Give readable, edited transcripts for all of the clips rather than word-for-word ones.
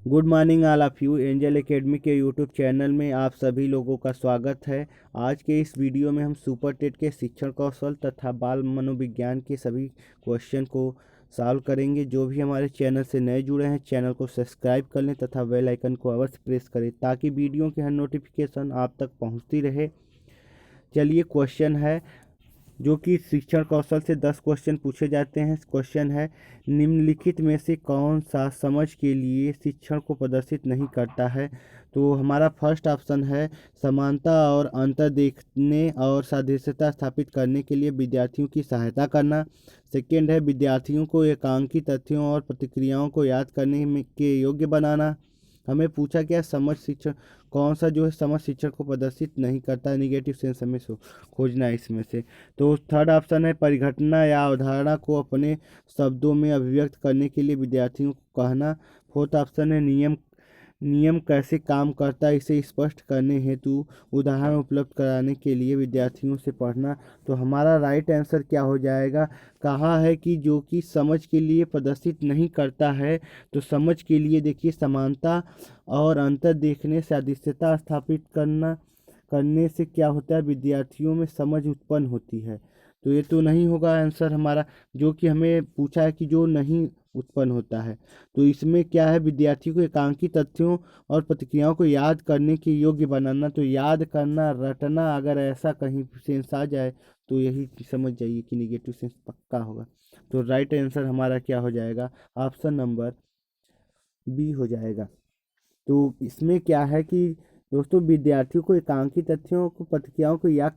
Good morning all of you. Angel academy के YouTube channel में आप सभी लोगों का स्वागत है। आज के इस वीडियो में हम सुपर टेट के शिक्षण कौशल तथा बाल मनोविज्ञान के सभी क्वेश्चन को सॉल्व करेंगे। जो भी हमारे चैनल से नए जुड़े हैं चैनल को सब्सक्राइब कर लें तथा बेल आइकन को अवश्य प्रेस करें ताकि वीडियो की हर नोटिफिकेशन आप तक पहुँचती रहे। चलिए क्वेश्चन है जो कि शिक्षण कौशल से 10 क्वेश्चन पूछे जाते हैं। क्वेश्चन है, निम्नलिखित में से कौन सा समझ के लिए शिक्षण को प्रदर्शित नहीं करता है। तो हमारा फर्स्ट ऑप्शन है समानता और अंतर देखने और सादृश्यता स्थापित करने के लिए विद्यार्थियों की सहायता करना। सेकेंड है विद्यार्थियों को एकांकी तथ्यों और प्रतिक्रियाओं को याद करने में के योग्य बनाना। हमें पूछा क्या समझ शिक्षण कौन सा जो है समझ शिक्षण को प्रदर्शित नहीं करता है, निगेटिव सेंस हमें खोजना है इसमें से। तो थर्ड ऑप्शन है परिघटना या अवधारणा को अपने शब्दों में अभिव्यक्त करने के लिए विद्यार्थियों को कहना। फोर्थ ऑप्शन है नियम नियम कैसे काम करता है इसे स्पष्ट करने हेतु उदाहरण उपलब्ध कराने के लिए विद्यार्थियों से पढ़ना। तो हमारा राइट आंसर क्या हो जाएगा, कहा है कि जो कि समझ के लिए प्रदर्शित नहीं करता है। तो समझ के लिए देखिए समानता और अंतर देखने से सादृश्यता स्थापित करने से क्या होता है, विद्यार्थियों में समझ उत्पन्न होती है। तो ये तो नहीं होगा आंसर हमारा, जो कि हमें पूछा है कि जो नहीं उत्पन्न होता है। तो इसमें क्या है, विद्यार्थियों को एकांकी तथ्यों और प्रतिक्रियाओं को याद करने के योग्य बनाना। तो याद करना, रटना, अगर ऐसा कहीं सेंस आ जाए तो यही समझ जाइए कि निगेटिव सेंस पक्का होगा। तो राइट आंसर हमारा क्या हो जाएगा, ऑप्शन नंबर बी हो जाएगा। तो इसमें क्या है कि दोस्तों विद्यार्थियों को एकांकी तथ्यों को प्रतिक्रियाओं को याद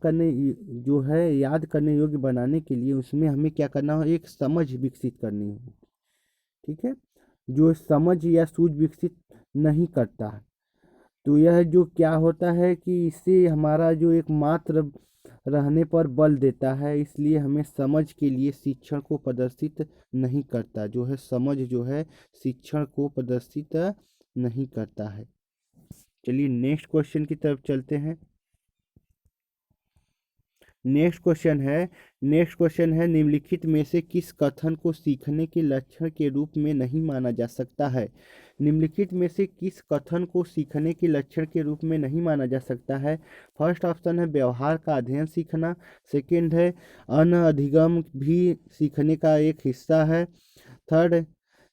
करने योग्य बनाने के लिए उसमें हमें क्या करना हो, एक समझ विकसित करनी होगी। ठीक है, जो समझ या सूझ विकसित नहीं करता है तो यह जो क्या होता है कि इससे हमारा जो एक मात्र रहने पर बल देता है, इसलिए हमें समझ के लिए शिक्षण को प्रदर्शित नहीं करता। जो है समझ जो है शिक्षण को प्रदर्शित नहीं करता है। चलिए नेक्स्ट क्वेश्चन की तरफ चलते हैं। नेक्स्ट क्वेश्चन है निम्नलिखित में से किस कथन को सीखने के लक्षण के रूप में नहीं माना जा सकता है। निम्नलिखित में से किस कथन को सीखने के लक्षण के रूप में नहीं माना जा सकता है। फर्स्ट ऑप्शन है व्यवहार का अध्ययन सीखना। सेकंड है अनधिगम भी सीखने का एक हिस्सा है। थर्ड,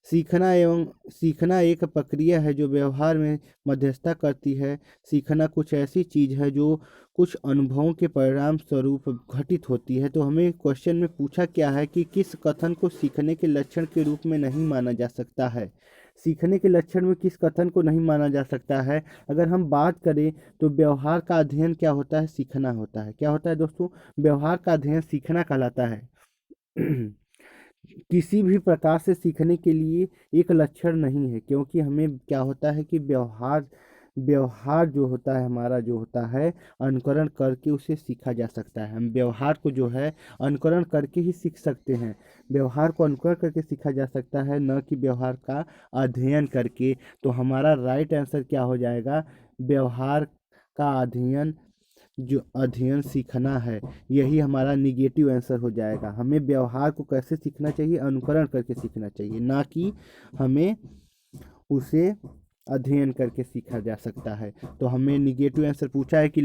सीखना एक प्रक्रिया है जो व्यवहार में मध्यस्थता करती है। सीखना कुछ ऐसी चीज है जो कुछ अनुभवों के परिणाम स्वरूप घटित होती है। तो हमें क्वेश्चन में पूछा क्या है कि किस कथन को सीखने के लक्षण के रूप में नहीं माना जा सकता है। सीखने के लक्षण में किस कथन को नहीं माना जा सकता है, अगर हम बात करें तो व्यवहार का अध्ययन क्या होता है, सीखना होता है। क्या होता है दोस्तों, व्यवहार का अध्ययन सीखना कहलाता है। किसी भी प्रकार से सीखने के लिए एक लक्षण नहीं है, क्योंकि हमें क्या होता है कि व्यवहार व्यवहार जो होता है हमारा जो होता है अनुकरण करके उसे सीखा जा सकता है। हम व्यवहार को जो है अनुकरण करके ही सीख सकते हैं। व्यवहार को अनुकरण करके सीखा जा सकता है, न कि व्यवहार का अध्ययन करके। तो हमारा राइट आंसर क्या हो जाएगा, व्यवहार का अध्ययन सीखना है, यही हमारा निगेटिव आंसर हो जाएगा। हमें व्यवहार को कैसे सीखना चाहिए, अनुकरण करके सीखना चाहिए, ना कि हमें उसे अध्ययन करके सीखा जा सकता है। तो हमें निगेटिव आंसर पूछा है कि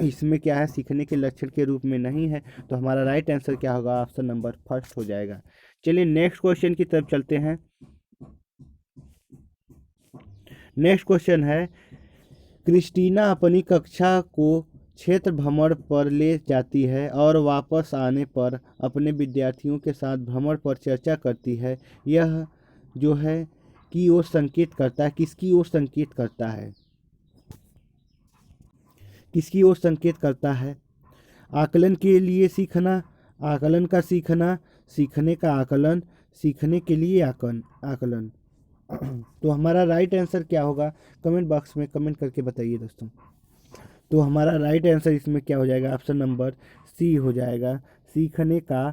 इसमें क्या है, सीखने के लक्षण के रूप में नहीं है। तो हमारा राइट आंसर क्या होगा, ऑप्शन नंबर फर्स्ट हो जाएगा। चलिए नेक्स्ट क्वेश्चन की तरफ चलते हैं। नेक्स्ट क्वेश्चन है, क्रिस्टीना अपनी कक्षा को क्षेत्र भ्रमण पर ले जाती है और वापस आने पर अपने विद्यार्थियों के साथ भ्रमण पर चर्चा करती है। यह जो है की ओर संकेत करता है, किसकी ओर संकेत करता है, किसकी ओर संकेत करता है। आकलन के लिए सीखना, आकलन का सीखना, सीखने का आकलन, सीखने के लिए आकलन। तो हमारा राइट आंसर क्या होगा, कमेंट बॉक्स में कमेंट करके बताइए दोस्तों। तो हमारा राइट आंसर इसमें क्या हो जाएगा, ऑप्शन नंबर सी हो जाएगा, सीखने का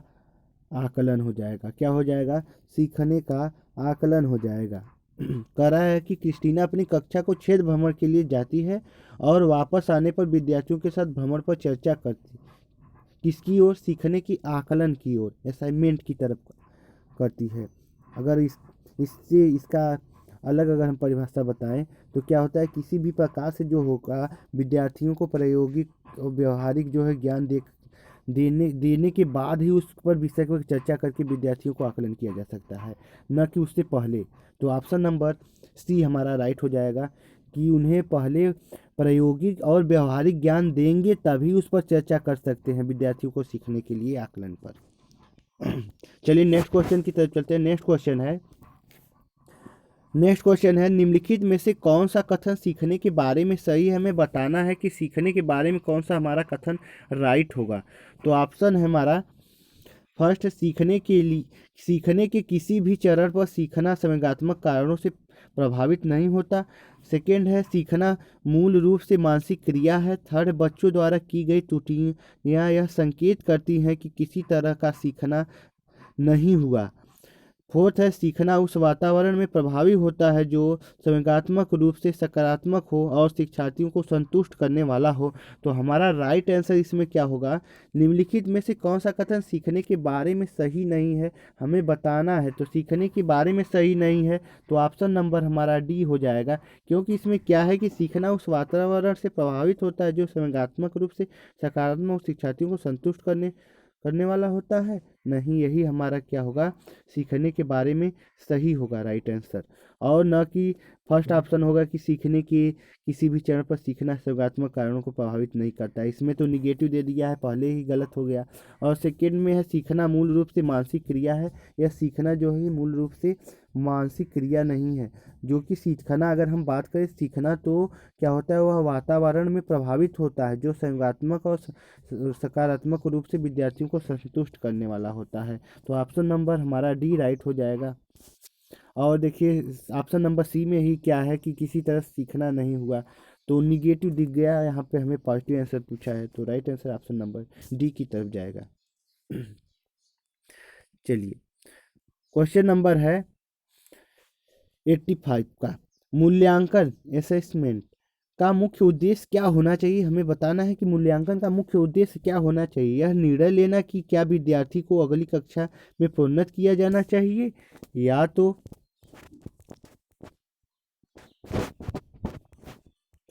आकलन हो जाएगा। क्या हो जाएगा, सीखने का आकलन हो जाएगा। कह रहा है कि क्रिस्टीना अपनी कक्षा को क्षेत्र भ्रमण के लिए जाती है और वापस आने पर विद्यार्थियों के साथ भ्रमण पर चर्चा करती, किसकी ओर, सीखने की आकलन की ओर, असाइनमेंट की तरफ करती है। अगर इससे इसका अलग अगर हम परिभाषा बताएं तो क्या होता है, किसी भी प्रकार से जो होगा विद्यार्थियों को प्रायोगिक और व्यवहारिक जो है ज्ञान देने देने के बाद ही उस पर विषय पर चर्चा करके विद्यार्थियों को आकलन किया जा सकता है, न कि उससे पहले। तो ऑप्शन नंबर सी हमारा राइट हो जाएगा कि उन्हें पहले प्रायोगिक और व्यवहारिक ज्ञान देंगे तभी उस पर चर्चा कर सकते हैं विद्यार्थियों को सीखने के लिए आकलन पर। चलिए नेक्स्ट क्वेश्चन की तरफ चलते हैं। नेक्स्ट क्वेश्चन है निम्नलिखित में से कौन सा कथन सीखने के बारे में सही है। हमें बताना है कि सीखने के बारे में कौन सा हमारा कथन राइट होगा। तो ऑप्शन है हमारा फर्स्ट, सीखने के किसी भी चरण पर सीखना संवेगात्मक कारणों से प्रभावित नहीं होता। सेकेंड है सीखना मूल रूप से मानसिक क्रिया है। थर्ड, बच्चों द्वारा की गई त्रुटियां यह संकेत करती हैं कि किसी तरह का सीखना नहीं हुआ। फोर्थ है सीखना उस वातावरण में प्रभावी होता है जो संवेगात्मक रूप से सकारात्मक हो और शिक्षार्थियों को संतुष्ट करने वाला हो। तो हमारा राइट आंसर इसमें क्या होगा, निम्नलिखित में से कौन सा कथन सीखने के बारे में सही नहीं है, हमें बताना है। तो सीखने के बारे में सही नहीं है तो ऑप्शन नंबर हमारा डी हो जाएगा, क्योंकि इसमें क्या है कि सीखना उस वातावरण से प्रभावित होता है जो संवेगात्मक रूप से सकारात्मक शिक्षार्थियों को संतुष्ट करने वाला होता है। नहीं, यही हमारा क्या होगा, सीखने के बारे में सही होगा राइट आंसर, और न कि फर्स्ट ऑप्शन होगा कि सीखने के किसी भी चरण पर सीखना संवेगात्मक कारणों को प्रभावित नहीं करता है। इसमें तो निगेटिव दे दिया है, पहले ही गलत हो गया। और सेकेंड में है सीखना मूल रूप से मानसिक क्रिया है। यह सीखना जो है मूल रूप से मानसिक क्रिया नहीं है, जो कि सीखना अगर हम बात करें सीखना तो क्या होता है, वह वातावरण में प्रभावित होता है जो संवेगात्मक और सकारात्मक रूप से विद्यार्थियों को संतुष्ट करने वाला होता है। तो ऑप्शन नंबर हमारा डी राइट हो जाएगा। और देखिए ऑप्शन नंबर सी में ही क्या है कि किसी तरह सीखना नहीं हुआ, तो निगेटिव दिख गया, यहाँ पे हमें पॉजिटिव आंसर पूछा है, तो right answer option number D की तरफ जाएगा। चलिए क्वेश्चन नंबर है 85 का, मूल्यांकन असेसमेंट का मुख्य उद्देश्य क्या होना चाहिए। हमें बताना है कि मूल्यांकन का मुख्य उद्देश्य क्या होना चाहिए। यह निर्णय लेना कि क्या विद्यार्थी को अगली कक्षा में प्रोन्नत किया जाना चाहिए, या तो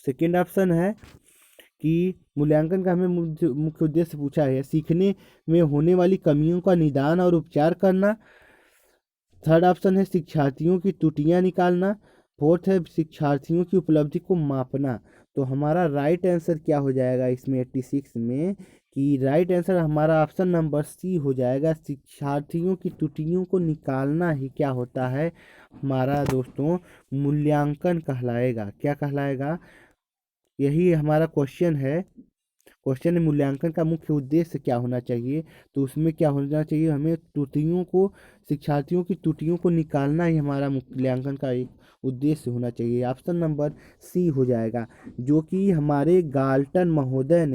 सेकेंड ऑप्शन है कि मूल्यांकन का हमें मुख्य उद्देश्य पूछा है सीखने में होने वाली कमियों का निदान और उपचार करना। थर्ड ऑप्शन है शिक्षार्थियों की त्रुटियां निकालना। फोर्थ है शिक्षार्थियों की उपलब्धि को मापना। तो हमारा राइट आंसर क्या हो जाएगा इसमें 86 में, कि राइट आंसर हमारा ऑप्शन नंबर सी हो जाएगा, शिक्षार्थियों की त्रुटियों को निकालना ही क्या होता है हमारा दोस्तों मूल्यांकन कहलाएगा। क्या कहलाएगा, यही हमारा क्वेश्चन है। क्वेश्चन है मूल्यांकन का मुख्य उद्देश्य क्या होना चाहिए, तो उसमें क्या होना चाहिए, हमें त्रुटियों को, शिक्षार्थियों की त्रुटियों को निकालना ही हमारा मूल्यांकन का एक उद्देश्य होना चाहिए। ऑप्शन नंबर सी हो जाएगा, जो कि हमारे गाल्टन महोदय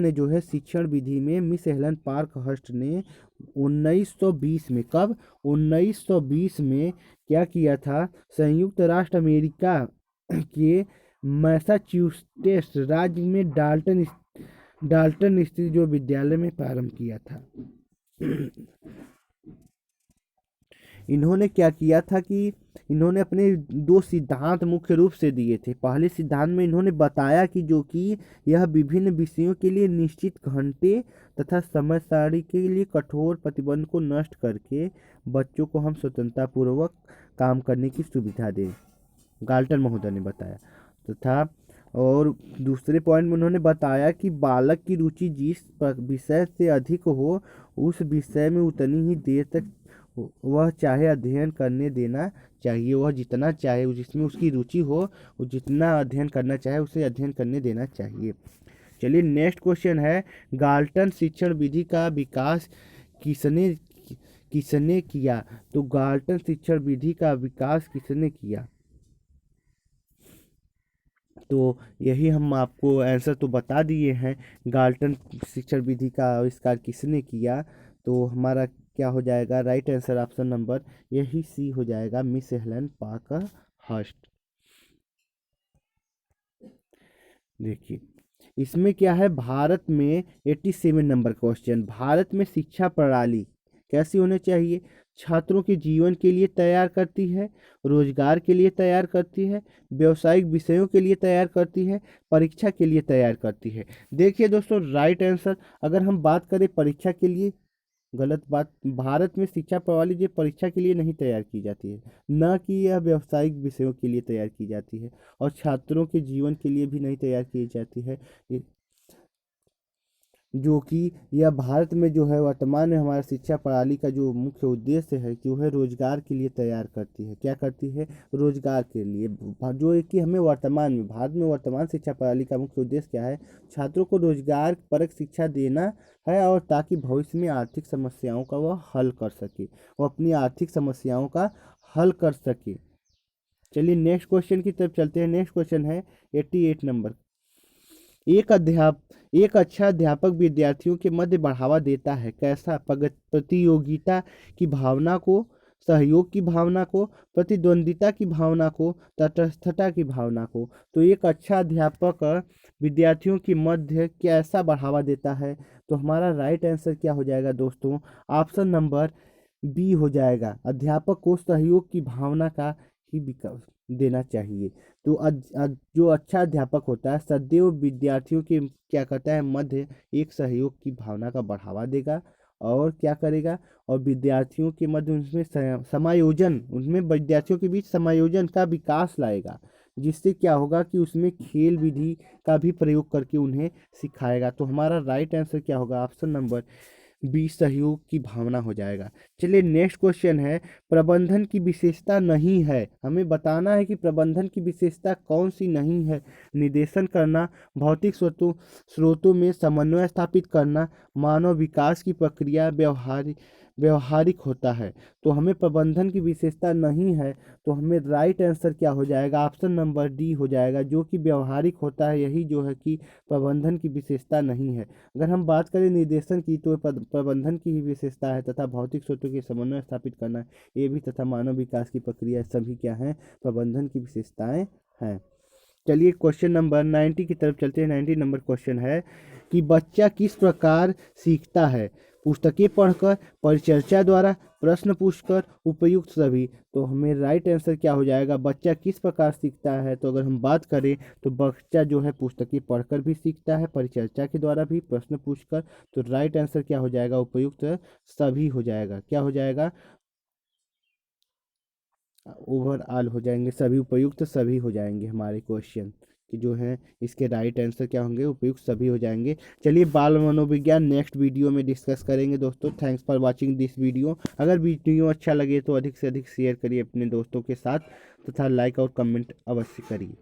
ने जो है शिक्षण विधि में मिस हेलन पार्क हर्स्ट ने 1920 में, कब 1920 में क्या किया था, संयुक्त राष्ट्र अमेरिका के मैसाचुसेट्स राज्य में डाल्टन स्थित जो विद्यालय में प्रारंभ किया था। इन्होंने क्या किया था कि इन्होंने अपने दो सिद्धांत मुख्य रूप से दिए थे। पहले सिद्धांत में इन्होंने बताया कि जो कि यह विभिन्न विषयों के लिए निश्चित घंटे तथा समय सारणी के लिए कठोर प्रतिबंध को नष्ट करके बच्चों को हम स्वतंत्रता पूर्वक काम करने की सुविधा दें, गाल्टन महोदय ने बताया तथा और दूसरे पॉइंट में उन्होंने बताया कि बालक की रुचि जिस विषय से अधिक हो उस विषय में उतनी ही देर तक वह चाहे अध्ययन करने देना चाहिए। वह जितना चाहे, जिसमें उसकी रुचि हो, वो जितना अध्ययन करना चाहे उसे अध्ययन करने देना चाहिए। चलिए नेक्स्ट क्वेश्चन है, गाल्टन शिक्षण विधि का विकास किसने किया। तो गाल्टन शिक्षण विधि का विकास किसने किया, तो यही हम आपको आंसर तो बता दिए हैं, गाल्टन शिक्षण विधि का आविष्कार किसने किया। तो हमारा क्या हो जाएगा, राइट आंसर ऑप्शन नंबर यही सी हो जाएगा, मिस हेलन पार्कर हर्स्ट। देखिए इसमें क्या है, भारत में 87 नंबर क्वेश्चन, भारत में शिक्षा प्रणाली कैसी होनी चाहिए। छात्रों के जीवन के लिए तैयार करती है, रोजगार के लिए तैयार करती है, व्यावसायिक विषयों के लिए तैयार करती है, परीक्षा के लिए तैयार करती है। देखिए दोस्तों, राइट आंसर अगर हम बात करें परीक्षा के लिए, गलत बात। भारत में शिक्षा प्रणाली जो परीक्षा के लिए नहीं तैयार की जाती है, न कि यह व्यावसायिक विषयों के लिए तैयार की जाती है, और छात्रों के जीवन के लिए भी नहीं तैयार की जाती है। ये जो कि यह भारत में जो है वर्तमान में हमारा शिक्षा प्रणाली का जो मुख्य उद्देश्य है जो है रोजगार के लिए तैयार करती है। क्या करती है? रोजगार के लिए। जो है कि हमें वर्तमान में भारत में वर्तमान शिक्षा प्रणाली का मुख्य उद्देश्य क्या है? छात्रों को रोजगार परक शिक्षा देना है, और ताकि भविष्य में आर्थिक समस्याओं का वह हल कर सके, वो अपनी आर्थिक समस्याओं का हल कर सके। चलिए नेक्स्ट क्वेश्चन की तरफ चलते हैं। नेक्स्ट क्वेश्चन है 88 नंबर। एक अच्छा अध्यापक विद्यार्थियों के मध्य बढ़ावा देता है। कैसा? प्रतियोगिता की भावना को, सहयोग की भावना को, प्रतिद्वंदिता की भावना को, तटस्थता की भावना को। तो एक अच्छा अध्यापक विद्यार्थियों के मध्य कैसा बढ़ावा देता है? तो हमारा राइट आंसर क्या हो जाएगा दोस्तों? ऑप्शन नंबर बी हो जाएगा। अध्यापक को सहयोग की भावना का ही विकास देना चाहिए। तो जो अच्छा अध्यापक होता है सदैव विद्यार्थियों के क्या करता है मध्य एक सहयोग की भावना का बढ़ावा देगा, और क्या करेगा, और विद्यार्थियों के मध्य उनमें समायोजन, उनमें विद्यार्थियों के बीच समायोजन का विकास लाएगा, जिससे क्या होगा कि उसमें खेल विधि का भी प्रयोग करके उन्हें सिखाएगा। तो हमारा राइट आंसर क्या होगा? ऑप्शन नंबर बी, सहयोग की भावना हो जाएगा। चलिए नेक्स्ट क्वेश्चन है, प्रबंधन की विशेषता नहीं है। हमें बताना है कि प्रबंधन की विशेषता कौन सी नहीं है। निर्देशन करना, भौतिक स्रोतों में समन्वय स्थापित करना, मानव विकास की प्रक्रिया व्यवहारिक होता है। तो हमें प्रबंधन की विशेषता नहीं है, तो हमें राइट आंसर क्या हो जाएगा? ऑप्शन नंबर डी हो जाएगा, जो कि व्यवहारिक होता है। यही जो है कि प्रबंधन की विशेषता नहीं है। अगर हम बात करें निर्देशन की, तो प्रबंधन की ही विशेषता है, तथा भौतिक स्रोतों के समन्वय स्थापित करना ये भी, तथा मानव विकास की प्रक्रिया सभी क्या है? प्रबंधन की विशेषताएं हैं। चलिए क्वेश्चन नंबर 90 की तरफ चलते हैं। 90 नंबर क्वेश्चन है कि बच्चा किस प्रकार सीखता है? पुस्तकें पढ़कर, परिचर्चा द्वारा, प्रश्न पूछकर, उपयुक्त सभी। तो हमें राइट आंसर क्या हो जाएगा? बच्चा किस प्रकार सीखता है, तो अगर हम बात करें तो बच्चा जो है पुस्तकें पढ़कर भी सीखता है, परिचर्चा के द्वारा भी, प्रश्न पूछकर। तो राइट आंसर क्या हो जाएगा? उपयुक्त सभी हो जाएगा। क्या हो जाएगा? ओवरऑल हो जाएंगे सभी, उपयुक्त सभी हो जाएंगे हमारे क्वेश्चन कि जो है इसके राइट आंसर क्या होंगे? उपयुक्त सभी हो जाएंगे। चलिए बाल मनोविज्ञान नेक्स्ट वीडियो में डिस्कस करेंगे दोस्तों। Thanks for watching this video. अगर वीडियो अच्छा लगे तो अधिक से अधिक शेयर करिए अपने दोस्तों के साथ, तथा लाइक और कमेंट अवश्य करिए।